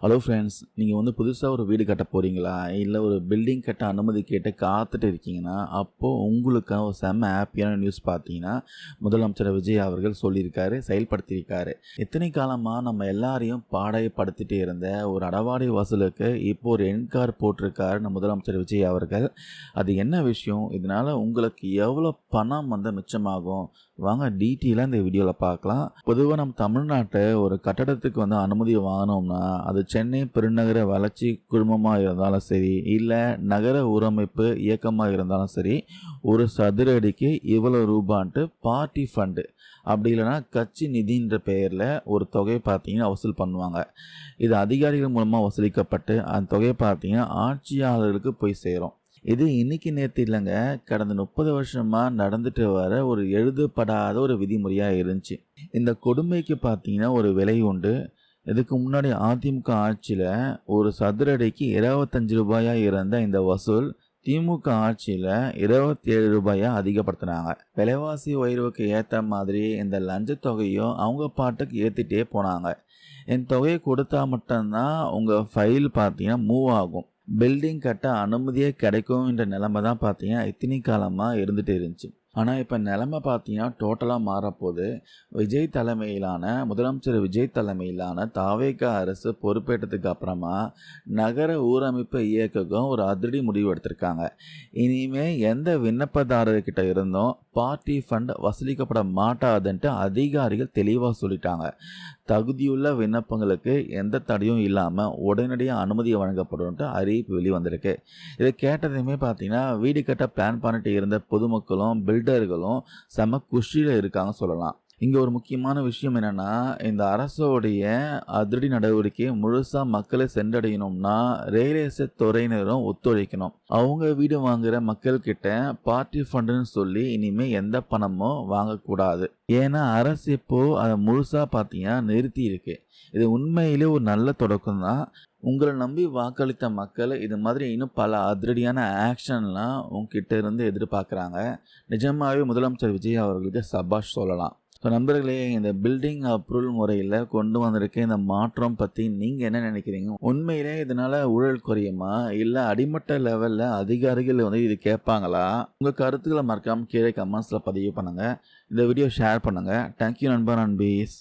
Hello friends, நீங்கள் புதுசாக ஒரு வீடு கட்ட போகிறீங்களா, இல்லை ஒரு பில்டிங் கட்ட அனுமதி கேட்டு காத்துட்டு இருக்கீங்கன்னா, அப்போது உங்களுக்காக ஒரு செம்ம ஹாப்பியான நியூஸ் பார்த்தீங்கன்னா, முதலமைச்சர் விஜய் அவர்கள் சொல்லியிருக்காரு, செயல்படுத்தியிருக்காரு. எத்தனை காலமாக நம்ம எல்லாரையும் பாடாயப்படுத்திட்டு இருந்த ஒரு அடவாடி வசூலுக்கு இப்போ ஒரு என்கார் போட்டிருக்காரு நம்ம முதலமைச்சர் விஜய் அவர்கள். அது என்ன விஷயம், இதனால் உங்களுக்கு எவ்வளோ பணம் மிச்சமாகும், வாங்க டீட்டெயிலாக இந்த வீடியோவில் பார்க்கலாம். பொதுவாக நம்ம தமிழ்நாட்டை ஒரு கட்டடத்துக்கு அனுமதி வாங்கினோம்னா அது சென்னை பெருநகர வளர்ச்சி குழுமமாக இருந்தாலும் சரி, இல்லை நகர ஊரமைப்பு இயக்கமாக இருந்தாலும் சரி, ஒரு சதுர அடிக்கு இவ்வளோ ரூபான்ட்டு பார்ட்டி ஃபண்டு அப்படி இல்லைனா கட்சி நிதின்ற பெயரில் ஒரு தொகை பார்த்தீங்கன்னா வசூல் பண்ணுவாங்க. இது அதிகாரிகள் மூலமாக வசூலிக்கப்பட்டு அந்த தொகை பார்த்தீங்கன்னா ஆட்சியாளர்களுக்கு போய் சேரும். இது இன்னைக்கு நேற்று இல்லைங்க, கடந்த 30 வருஷமாக நடந்துட்டு வர ஒரு எழுதப்படாத ஒரு விதிமுறையாக இருந்துச்சு. இந்த கொடுமைக்கு பார்த்தீங்கன்னா ஒரு விலை உண்டு. இதுக்கு முன்னாடி அதிமுக ஆட்சியில் ஒரு சதுர அடிக்கு 25 ரூபாயாக இருந்த இந்த வசூல் திமுக ஆட்சியில் 27 ரூபாயாக அதிகப்படுத்தினாங்க. விலைவாசி உயர்வுக்கு ஏற்ற மாதிரி இந்த லஞ்ச தொகையும் அவங்க பாட்டுக்கு ஏற்றிட்டே போனாங்க. இந்த தொகையை கொடுத்தா மட்டும்தான் உங்கள் ஃபைல் பார்த்தீங்கன்னா மூவ் ஆகும், பில்டிங் கட்ட அனுமதியே கிடைக்கும் என்ற நிலைமை தான் பார்த்தீங்கன்னா இத்தனை காலமாக இருந்துகிட்டு இருந்துச்சு. ஆனால் இப்போ நிலைமை பார்த்தீங்கன்னா டோட்டலாக மாறப்போகுது. முதலமைச்சர் விஜய் தலைமையிலான தாவேக அரசு பொறுப்பேற்றதுக்கு அப்புறமா நகர ஊரமைப்பு இயக்கம் ஒரு அதிரடி முடிவு எடுத்திருக்காங்க. இனிமேல் எந்த விண்ணப்பதாரர்கிட்ட இருந்தும் பார்ட்டி ஃபண்ட் வசூலிக்கப்பட மாட்டாதுன்ட்டு அதிகாரிகள் தெளிவாக சொல்லிட்டாங்க. தகுதியுள்ள விண்ணப்பங்களுக்கு எந்த தடையும் இல்லாமல் உடனடியாக அனுமதி வழங்கப்படும்ட்டு அறிவிப்பு வெளிவந்திருக்கு. இதை கேட்டதுமே பார்த்தீங்கன்னா வீடு கட்ட பிளான் பண்ணிட்டு இருந்த பொதுமக்களும் பில்டர்களும் செம குஷியில் இருக்காங்க சொல்லலாம். இங்கே ஒரு முக்கியமான விஷயம் என்னென்னா, இந்த அரசோடைய அதிரடி நடவடிக்கை முழுசாக மக்களை சென்றடையணும்னா ரியல் எஸ்டேட் துறையினரும் ஒத்துழைக்கணும். அவங்க வீடு வாங்குகிற மக்கள்கிட்ட பார்ட்டி ஃபண்டுன்னு சொல்லி இனிமேல் எந்த பணமும் வாங்கக்கூடாது. ஏன்னா அரசு இப்போது அதை முழுசாக பார்த்தீங்கன்னா நிறுத்தி இருக்கு. இது உண்மையிலே ஒரு நல்ல தொடக்கம் தான். உங்களை நம்பி வாக்களித்த மக்கள் இது மாதிரி இன்னும் பல அதிரடியான ஆக்ஷன்லாம் உங்ககிட்ட இருந்து எதிர்பார்க்குறாங்க. நிஜமாகவே முதலமைச்சர் விஜய் அவர்களுக்கு சபாஷ் சொல்லலாம். ஸோ நண்பர்களே, இந்த பில்டிங் அப்ரூவல் முறையில் கொண்டு வந்திருக்க இந்த மாற்றம் பற்றி நீங்கள் என்ன நினைக்கிறீங்க? உண்மையிலே இதனால் ஊழல் குறையுமா, இல்லை அடிமட்ட லெவலில் அதிகாரிகள் இது கேட்பாங்களா? உங்கள் கருத்துக்களை மறக்காமல் கீழே கமெண்ட்ஸில் பதிவு பண்ணுங்கள். இந்த வீடியோ ஷேர் பண்ணுங்கள். தேங்க்யூ நண்பர் அண்ட் பீஸ்.